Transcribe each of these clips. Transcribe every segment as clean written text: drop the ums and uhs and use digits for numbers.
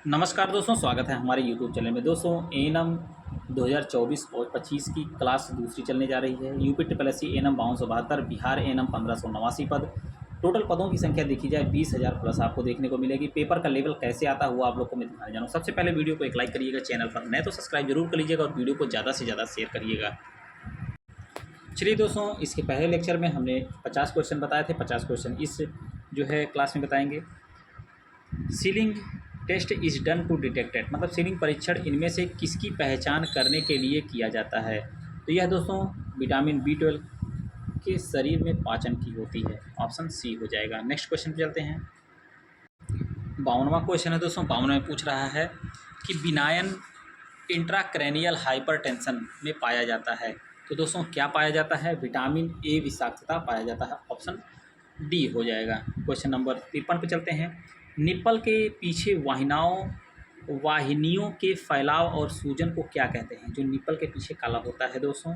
नमस्कार दोस्तों, स्वागत है हमारे YouTube चैनल में। दोस्तों एएनएम 2024 और 25 की क्लास दूसरी चलने जा रही है। UP triple S C ANM 5272, Bihar ANM 1589 पद। टोटल पदों की संख्या देखी जाए 20,000 प्लस आपको देखने को मिलेगी। पेपर का लेवल कैसे आता हुआ आप लोग को मैं दिखाने जा रहा हूँ। सबसे पहले वीडियो को एक लाइक करिएगा, चैनल पर नए तो सब्सक्राइब जरूर कर लीजिएगा और वीडियो को ज़्यादा से ज़्यादा शेयर करिएगा। चलिए दोस्तों, इसके पहले लेक्चर में हमने 50 क्वेश्चन बताए थे। 50 क्वेश्चन इस जो है क्लास में बताएंगे। Sealing test is done to detected, मतलब सीलिंग परीक्षण इनमें से किसकी पहचान करने के लिए किया जाता है। तो यह दोस्तों विटामिन B12 के शरीर में पाचन की होती है। ऑप्शन सी हो जाएगा। नेक्स्ट क्वेश्चन पे चलते हैं। 52वां क्वेश्चन है दोस्तों। 52 में पूछ रहा है कि विनायन इंट्राक्रैनियल हाइपरटेंशन में पाया जाता है। तो दोस्तों क्या पाया जाता है? विटामिन ए विषाक्तता पाया जाता है। ऑप्शन डी हो जाएगा। क्वेश्चन नंबर 53 पे चलते हैं। निप्पल के पीछे वाहिनियों के फैलाव और सूजन को क्या कहते हैं? जो निप्पल के पीछे काला होता है दोस्तों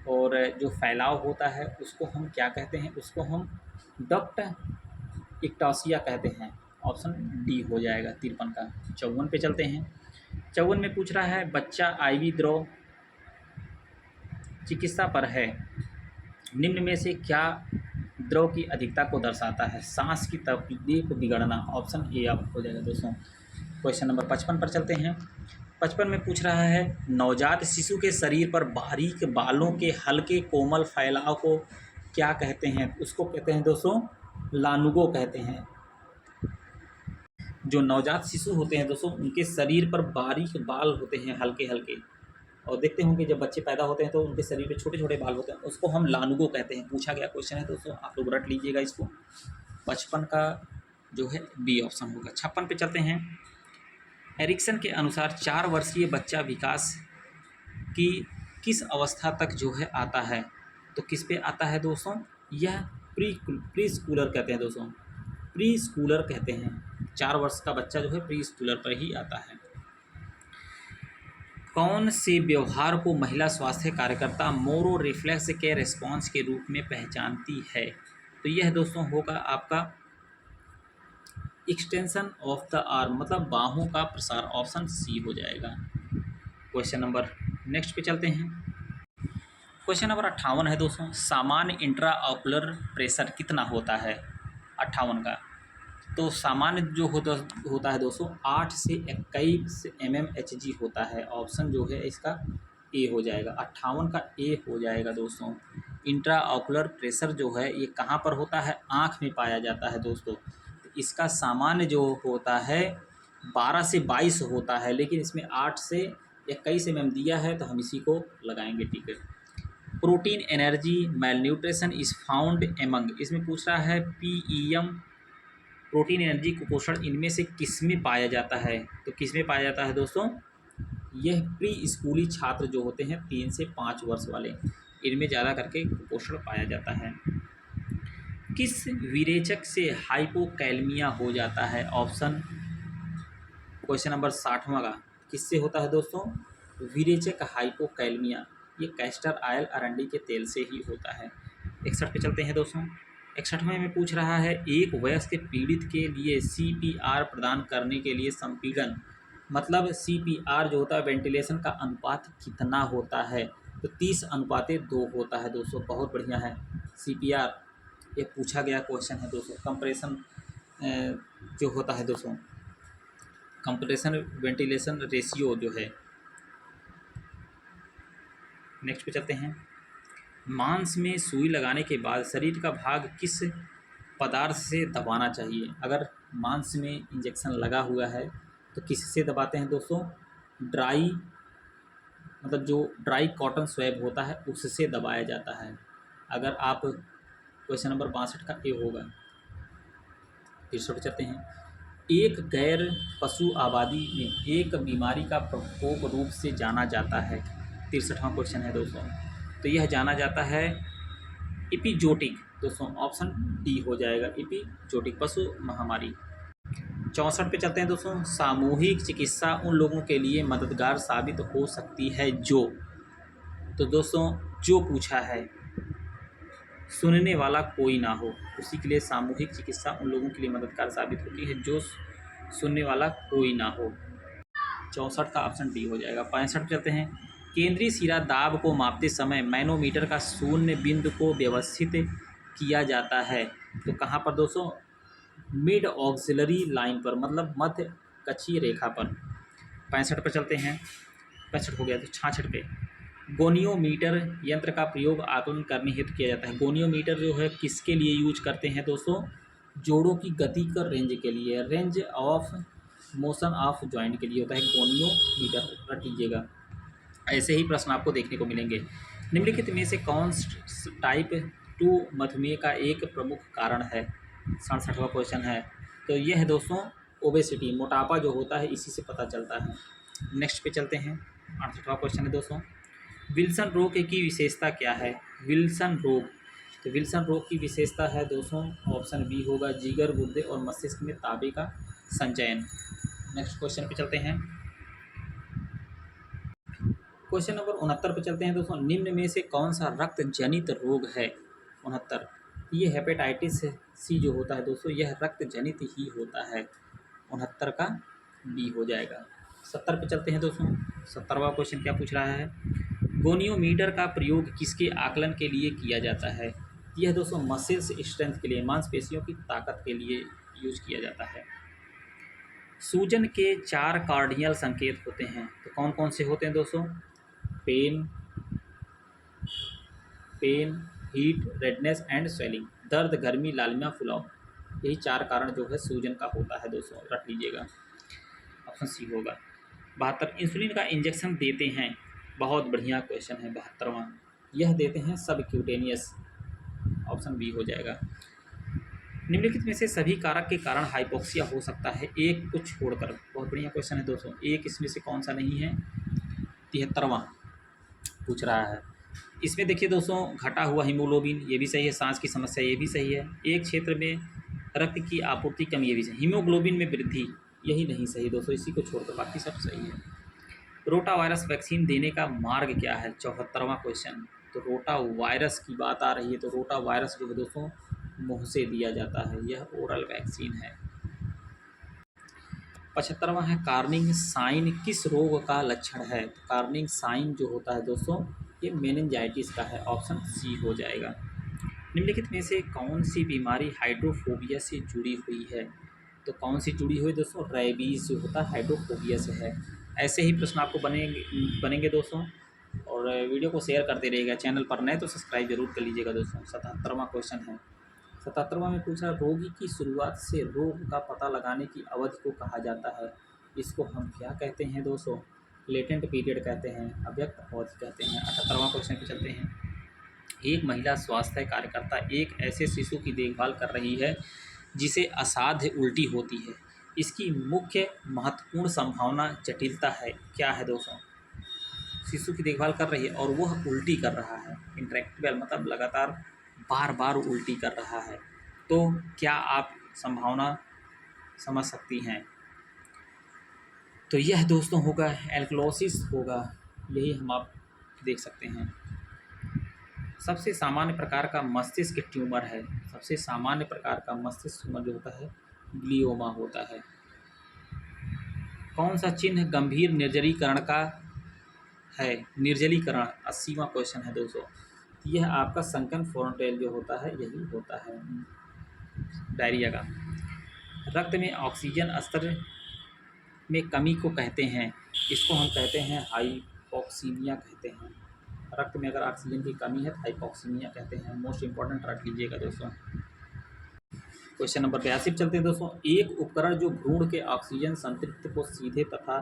और जो फैलाव होता है उसको हम क्या कहते हैं? उसको हम डक्ट इक्टोसिया कहते हैं। ऑप्शन डी हो जाएगा 53 का। 54 पे चलते हैं। 54 में पूछ रहा है बच्चा आईवी द्रव चिकित्सा पर है, निम्न में से क्या द्रव की अधिकता को दर्शाता है? सांस की तकलीफ बिगड़ना। ऑप्शन ए आप हो जाएगा दोस्तों। क्वेश्चन नंबर 55 पर चलते हैं। 55 में पूछ रहा है नवजात शिशु के शरीर पर बारीक बालों के हल्के कोमल फैलाव को क्या कहते हैं? उसको कहते हैं दोस्तों लानुगो कहते हैं। जो नवजात शिशु होते हैं दोस्तों उनके शरीर पर बारीक बाल होते हैं हल्के हल्के, और देखते होंगे जब बच्चे पैदा होते हैं तो उनके शरीर पे छोटे छोटे बाल होते हैं, उसको हम लानुगो कहते हैं। पूछा गया क्वेश्चन है दोस्तों, आप लोग रट लीजिएगा इसको। 55 का जो है बी ऑप्शन होगा। 56 पे चलते हैं। एरिक्सन के अनुसार 4 वर्षीय बच्चा विकास की किस अवस्था तक जो है आता है? तो किस पे आता है दोस्तों? यह प्री स्कूलर कहते हैं दोस्तों, प्री स्कूलर कहते हैं। 4 वर्ष का बच्चा जो है प्री स्कूलर पर ही आता है। कौन से व्यवहार को महिला स्वास्थ्य कार्यकर्ता मोरो रिफ्लेक्स के रिस्पॉन्स के रूप में पहचानती है? तो यह दोस्तों होगा आपका एक्सटेंशन ऑफ द आर्म, मतलब बाहों का प्रसार। ऑप्शन सी हो जाएगा। क्वेश्चन नंबर नेक्स्ट पे चलते हैं। क्वेश्चन नंबर 58 है दोस्तों। सामान्य इंट्राऑकुलर प्रेशर कितना होता है? 58 का। तो सामान्य जो होता है दोस्तों 8 से 21 mmHg होता है। ऑप्शन जो है इसका ए हो जाएगा। 58 का ए हो जाएगा दोस्तों। इंट्राऑकुलर प्रेशर जो है ये कहाँ पर होता है? आँख में पाया जाता है दोस्तों। तो इसका सामान्य जो होता है 12 से 22 होता है, लेकिन इसमें 8 से 21 mm दिया है तो हम इसी को लगाएंगे। ठीक है। Protein energy malnutrition is found among, इसमें पूछ रहा है PEM प्रोटीन एनर्जी कुपोषण इनमें से किस में पाया जाता है? तो किस में पाया जाता है दोस्तों? यह प्री स्कूली छात्र जो होते हैं 3 से 5 वर्ष वाले, इनमें ज़्यादा करके कुपोषण पाया जाता है। किस विरेचक से हाइपोकैलमिया हो जाता है? ऑप्शन क्वेश्चन नंबर 60वां का किससे होता है दोस्तों? विरेचक हाइपोकैलमिया, ये कैस्टर ऑयल अरंडी के तेल से ही होता है। 61 पे चलते हैं दोस्तों। 61वें में पूछ रहा है एक वयस्क पीड़ित के लिए CPR प्रदान करने के लिए संपीड़न, मतलब CPR जो होता है वेंटिलेशन का अनुपात कितना होता है? तो 30:2 होता है दोस्तों। बहुत बढ़िया है। CPR ये पूछा गया क्वेश्चन है दोस्तों। कंप्रेशन जो होता है दोस्तों, कंप्रेशन वेंटिलेशन रेशियो जो है। नेक्स्ट पे चलते हैं। मांस में सुई लगाने के बाद शरीर का भाग किस पदार्थ से दबाना चाहिए? अगर मांस में इंजेक्शन लगा हुआ है तो किससे दबाते हैं दोस्तों? ड्राई, मतलब जो ड्राई कॉटन स्वैब होता है उससे दबाया जाता है। अगर आप क्वेश्चन नंबर 62 का ए होगा। फिर से चलते हैं। एक गैर पशु आबादी में एक बीमारी का प्रकोप रूप से जाना जाता है। 63वां क्वेश्चन है दोस्तों। तो यह जाना जाता है एपिजोटिक दोस्तों। ऑप्शन डी हो जाएगा एपिजोटिक, पशु महामारी। 64 पे चलते हैं दोस्तों। सामूहिक चिकित्सा उन लोगों के लिए मददगार साबित हो सकती है जो, तो दोस्तों जो पूछा है सुनने वाला कोई ना हो, उसी के लिए सामूहिक चिकित्सा उन लोगों के लिए मददगार साबित होती है जो सुनने वाला कोई ना हो। 64 का ऑप्शन डी हो जाएगा। 65 चलते हैं। केंद्रीय सिरा दाब को मापते समय मैनोमीटर का शून्य बिंदु को व्यवस्थित किया जाता है, तो कहाँ पर दोस्तों? मिड ऑक्सिलरी लाइन पर, मतलब मध्य कक्षीय रेखा पर। 65 पर चलते हैं। 65 हो गया, तो 66 पे गोनियोमीटर यंत्र का प्रयोग आकलन करने हेतु किया जाता है। गोनियोमीटर जो है किसके लिए यूज करते हैं दोस्तों? जोड़ों की गति का रेंज के लिए, range of motion of joint के लिए होता है गोनियोमीटर, रट लीजिएगा। ऐसे ही प्रश्न आपको देखने को मिलेंगे। निम्नलिखित में से कौन टाइप 2 मधुमेह का एक प्रमुख कारण है? 67वां क्वेश्चन है। तो यह है दोस्तों ओबेसिटी, मोटापा जो होता है इसी से पता चलता है। नेक्स्ट पे चलते हैं। 68वां क्वेश्चन है दोस्तों, विल्सन रोग की विशेषता क्या है? विल्सन रोग, तो विल्सन रोग की विशेषता है दोस्तों, ऑप्शन बी होगा, जिगर, गुर्दे और मस्तिष्क में तांबे का संचयन। नेक्स्ट क्वेश्चन पे चलते हैं। क्वेश्चन नंबर 69 पे चलते हैं दोस्तों, निम्न में से कौन सा रक्त जनित रोग है? 69, ये हेपेटाइटिस सी जो होता है दोस्तों, यह रक्त जनित ही होता है। 69 का बी हो जाएगा। 70 पे चलते हैं दोस्तों। 70वां क्वेश्चन क्या पूछ रहा है? गोनियोमीटर का प्रयोग किसके आकलन के लिए किया जाता है? यह दोस्तों मसल्स स्ट्रेंथ के लिए, मांसपेशियों की ताकत के लिए यूज किया जाता है। सूजन के 4 कार्डियल संकेत होते हैं, तो कौन कौन से होते हैं दोस्तों? Pain, heat, redness and swelling. दर्द, गर्मी, लालिमा, फुलाव, यही 4 कारण जो है सूजन का होता है दोस्तों, रख लीजिएगा। ऑप्शन सी होगा। 72, इंसुलिन का इंजेक्शन देते हैं, बहुत बढ़िया क्वेश्चन है। 72वां, यह देते हैं सब क्यूटेनियस, ऑप्शन बी हो जाएगा। निम्नलिखित में से सभी कारक के कारण हाइपोक्सिया हो सकता है, एक को छोड़कर, बहुत बढ़िया क्वेश्चन है दोस्तों। एक इसमें से कौन सा नहीं है? 73वां पूछ रहा है। इसमें देखिए दोस्तों, घटा हुआ हीमोग्लोबिन ये भी सही है, सांस की समस्या ये भी सही है, एक क्षेत्र में रक्त की आपूर्ति कम ये भी सही, हीमोग्लोबिन में वृद्धि यही नहीं सही दोस्तों, इसी को छोड़कर बाकी सब सही है। रोटा वायरस वैक्सीन देने का मार्ग क्या है? 74वां क्वेश्चन, तो रोटा वायरस की बात आ रही है, तो रोटा वायरस जो है दोस्तों मुँह से दिया जाता है, यह ओरल वैक्सीन है। 75वां है, कार्निंग साइन किस रोग का लक्षण है? तो कार्निंग साइन जो होता है दोस्तों, ये मेनिंजाइटिस का है, ऑप्शन सी हो जाएगा। निम्नलिखित में से कौन सी बीमारी हाइड्रोफोबिया से जुड़ी हुई है? तो कौन सी जुड़ी हुई दोस्तों? रेबीज जो होता है हाइड्रोफोबिया से है। ऐसे ही प्रश्न आपको बनेंगे दोस्तों, और वीडियो को शेयर करते रहिएगा। चैनल पर नए तो सब्सक्राइब जरूर कर लीजिएगा दोस्तों। 77वां क्वेश्चन है। 77वां में पूछा, रोगी की शुरुआत से रोग का पता लगाने की अवधि को कहा जाता है, इसको हम क्या कहते हैं दोस्तों? लेटेंट पीरियड कहते हैं, अव्यक्त अवधि कहते हैं। 78वां क्वेश्चन पे चलते हैं। एक महिला स्वास्थ्य कार्यकर्ता एक ऐसे शिशु की देखभाल कर रही है जिसे असाध्य उल्टी होती है, इसकी मुख्य महत्वपूर्ण संभावना जटिलता है, क्या है दोस्तों? शिशु की देखभाल कर रही है और वह उल्टी कर रहा है, इंट्रैक्टिबल मतलब लगातार बार बार उल्टी कर रहा है, तो क्या आप संभावना समझ सकती हैं? तो यह दोस्तों होगा एल्कलोसिस होगा, यही हम आप देख सकते हैं। सबसे सामान्य प्रकार का मस्तिष्क ट्यूमर है, सबसे सामान्य प्रकार का मस्तिष्क ट्यूमर जो होता है ग्लियोमा होता है। कौन सा चिन्ह गंभीर निर्जलीकरण का है? निर्जलीकरण 80वां क्वेश्चन है दोस्तों, यह आपका संकन फोर्नटेल जो होता है यही होता है, डायरिया का। रक्त में ऑक्सीजन स्तर में कमी को कहते हैं, इसको हम कहते हैं हाइपोक्सीमिया कहते हैं। रक्त में अगर ऑक्सीजन की कमी है तो हाइपोक्सीमिया कहते हैं, मोस्ट इंपॉर्टेंट रख लीजिएगा दोस्तों। क्वेश्चन नंबर 82 चलते हैं दोस्तों। एक उपकरण जो भ्रूण के ऑक्सीजन संतृप्ति को सीधे तथा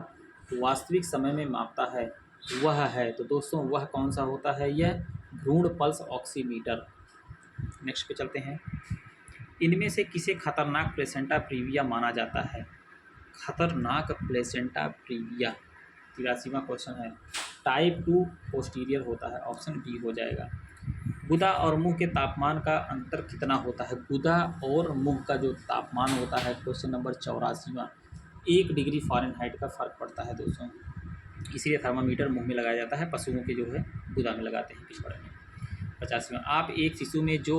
वास्तविक समय में मापता है वह है, तो दोस्तों वह कौन सा होता है? यह भ्रूण पल्स ऑक्सीमीटर। नेक्स्ट पे चलते हैं। इनमें से किसे खतरनाक प्लेसेंटा प्रीविया माना जाता है? खतरनाक प्लेसेंटा प्रीविया 83वां क्वेश्चन है। टाइप 2 पोस्टीरियर होता है, ऑप्शन बी हो जाएगा। गुदा और मुंह के तापमान का अंतर कितना होता है? गुदा और मुंह का जो तापमान होता है, क्वेश्चन नंबर 84वां, 1 डिग्री फ़ारेनहाइट का फ़र्क पड़ता है दोस्तों, इसीलिए थर्मामीटर मुंह में लगाया जाता है, पशुओं के जो है गुदा में लगाते हैं पिछवाड़े में। 85वां, आप एक शिशु में जो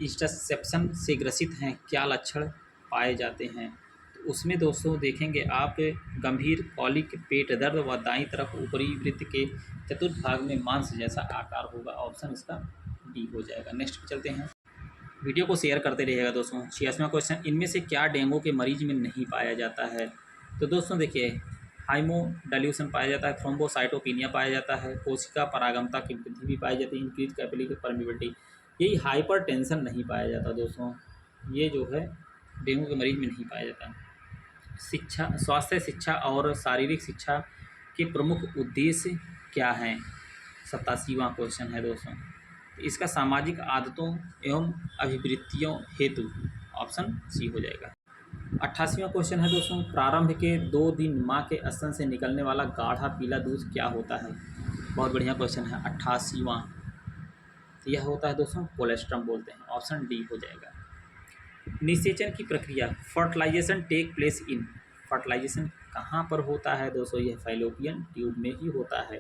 इंटरसेप्शन से ग्रसित हैं क्या लक्षण पाए जाते हैं? तो उसमें दोस्तों देखेंगे आप गंभीर कॉलिक, पेट दर्द व दाईं तरफ ऊपरी वृत्त के चतुर्थ भाग में मांस जैसा आकार होगा। ऑप्शन इसका डी हो जाएगा। नेक्स्ट पे चलते हैं। वीडियो को शेयर करते रहिएगा दोस्तों। 86वां क्वेश्चन, इनमें से क्या डेंगू के मरीज में नहीं पाया जाता है? तो दोस्तों देखिए, हाइमोडाइल्यूशन पाया जाता है, थ्रोम्बोसाइटोपिनिया पाया जाता है, कोशिका परागमता की वृद्धि भी पाई जाती है, इंक्रीज कैपिलरी परमिबिलिटी। यही हाइपरटेंशन नहीं पाया जाता दोस्तों, ये जो है डेंगू के मरीज में नहीं पाया जाता। शिक्षा, स्वास्थ्य शिक्षा और शारीरिक शिक्षा के प्रमुख उद्देश्य क्या हैं? 87वां क्वेश्चन है दोस्तों। इसका सामाजिक आदतों एवं अभिवृत्तियों हेतु ऑप्शन सी हो जाएगा। 88वां क्वेश्चन है दोस्तों, प्रारंभ के 2 दिन माँ के स्तन से निकलने वाला गाढ़ा पीला दूध क्या होता है? बहुत बढ़िया क्वेश्चन है। 88वां यह होता है दोस्तों कोलेस्ट्रम बोलते हैं। ऑप्शन डी हो जाएगा। निषेचन की प्रक्रिया, fertilisation take place in, fertilisation कहाँ पर होता है दोस्तों? यह फैलोपियन ट्यूब में ही होता है।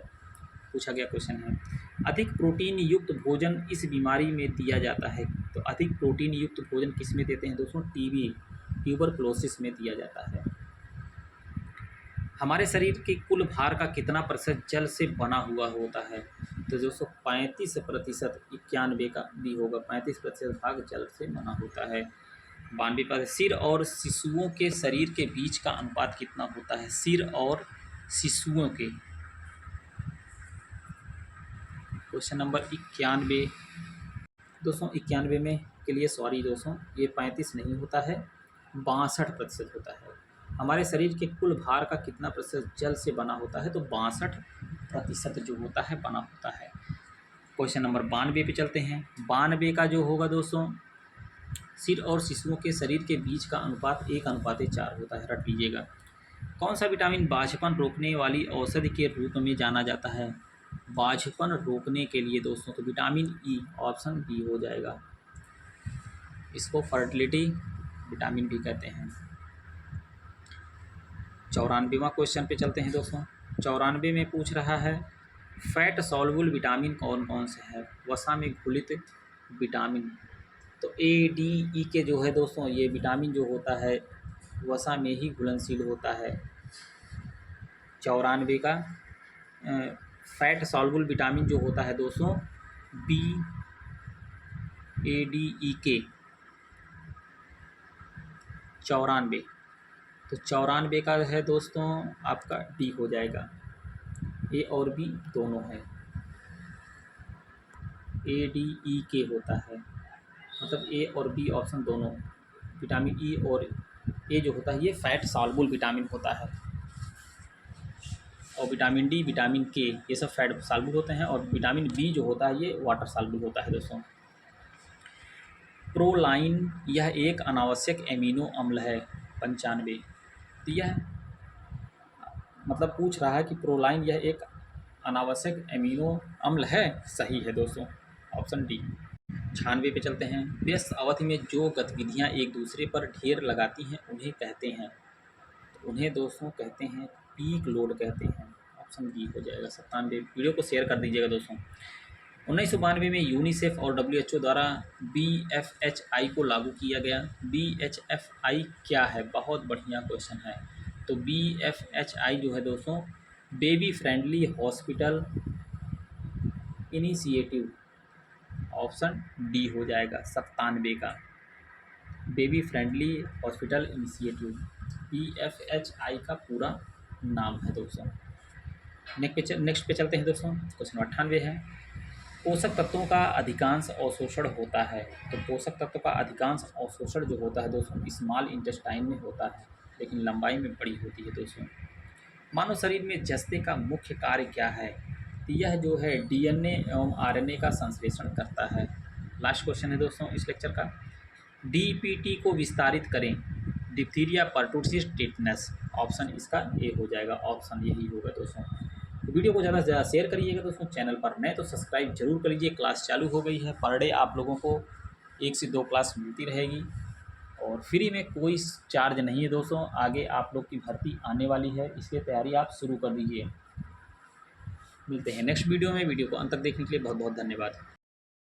पूछा गया क्वेश्चन है। अधिक प्रोटीन युक्त भोजन इस बीमारी में दिया जाता है। तो अधिक प्रोटीन युक्त भोजन किस में देते हैं दोस्तों? टीबी, ट्यूबरक्लोसिस में दिया जाता है। हमारे शरीर के कुल भार का कितना प्रतिशत जल से बना हुआ होता है? तो दोस्तों 35%, 91 का भी होगा। 35% भाग जल से बना होता है। 92 सिर और शिशुओं के शरीर के बीच का अनुपात कितना होता है? सिर और शिशुओं के, क्वेश्चन नंबर 91 दोस्तों। 91 में के लिए सॉरी दोस्तों, ये 35 नहीं होता है, 62% होता है। हमारे शरीर के कुल भार का कितना प्रतिशत जल से बना होता है? तो 62% जो होता है बना होता है। क्वेश्चन नंबर 92 पे चलते हैं। 92 का जो होगा दोस्तों, सिर और शिशुओं के शरीर के बीच का अनुपात 1:4 होता है, रट लीजिएगा। कौन सा विटामिन बाझपन रोकने वाली औषधि के रूप में जाना जाता है? बाझपन रोकने के लिए दोस्तों तो विटामिन ई, ऑप्शन बी हो जाएगा। इसको फर्टिलिटी विटामिन भी कहते हैं। 94वां क्वेश्चन पे चलते हैं दोस्तों। 94 में पूछ रहा है फैट सॉल्युबल विटामिन कौन कौन से हैं? वसा में घुलित विटामिन। तो ए, डी, ई के जो है दोस्तों, ये विटामिन जो होता है वसा में ही घुलनशील होता है। 94 का फैट सॉल्युबल विटामिन जो होता है दोस्तों, बी, ए, डी, ई के। 94, तो 94 का है दोस्तों आपका डी हो जाएगा। ए और बी दोनों है, ए, डी, ई के होता है, मतलब ए और बी ऑप्शन दोनों। विटामिन ई और ए जो होता है ये फैट सॉल्युबल विटामिन होता है, और विटामिन डी, विटामिन के ये सब फैट सॉल्युबल होते हैं, और विटामिन बी जो होता है ये वाटर सॉल्युबल होता है दोस्तों। प्रोलाइन यह एक अनावश्यक एमिनो अम्ल है। 95, तो यह मतलब पूछ रहा है कि प्रोलाइन यह एक अनावश्यक एमिनो अम्ल है, सही है दोस्तों, ऑप्शन डी। 96 पे चलते हैं। व्यस्त अवधि में जो गतिविधियां एक दूसरे पर ढेर लगाती हैं उन्हें कहते हैं? तो उन्हें दोस्तों कहते हैं पीक लोड कहते हैं, ऑप्शन बी हो जाएगा। 97, वीडियो को शेयर कर दीजिएगा दोस्तों। 1992 में यूनिसेफ और WHO द्वारा BFHI को लागू किया गया। BHFI क्या है? बहुत बढ़िया क्वेश्चन है। तो BFHI जो है दोस्तों baby friendly hospital initiative, option D हो जाएगा। 97 का baby friendly hospital initiative BFHI का पूरा नाम है दोस्तों। नेक्स्ट पे चलते हैं दोस्तों। क्वेश्चन 98 है, पोषक तत्वों का अधिकांश अवशोषण होता है। तो पोषक तत्व का अधिकांश अवशोषण जो होता है दोस्तों स्मॉल इंटेस्टाइन में होता है, लेकिन लंबाई में बड़ी होती है दोस्तों। मानव शरीर में जस्ते का मुख्य कार्य क्या है? तो यह जो है DNA एवं RNA का संश्लेषण करता है। लास्ट क्वेश्चन है दोस्तों इस लेक्चर का, DPT को विस्तारित करें। डिप्थीरिया, परटूसिस, टिटनेस, ऑप्शन इसका ए हो जाएगा, ऑप्शन यही होगा दोस्तों। तो वीडियो को ज़्यादा से ज़्यादा शेयर करिएगा दोस्तों। चैनल पर नए तो सब्सक्राइब जरूर कर लीजिए। क्लास चालू हो गई है, पर डे आप लोगों को 1 से 2 क्लास मिलती रहेगी, और फ्री में कोई चार्ज नहीं है दोस्तों। आगे आप लोग की भर्ती आने वाली है, इसलिए तैयारी आप शुरू कर दीजिए। मिलते हैं नेक्स्ट वीडियो में। वीडियो को अंत तक देखने के लिए बहुत बहुत धन्यवाद।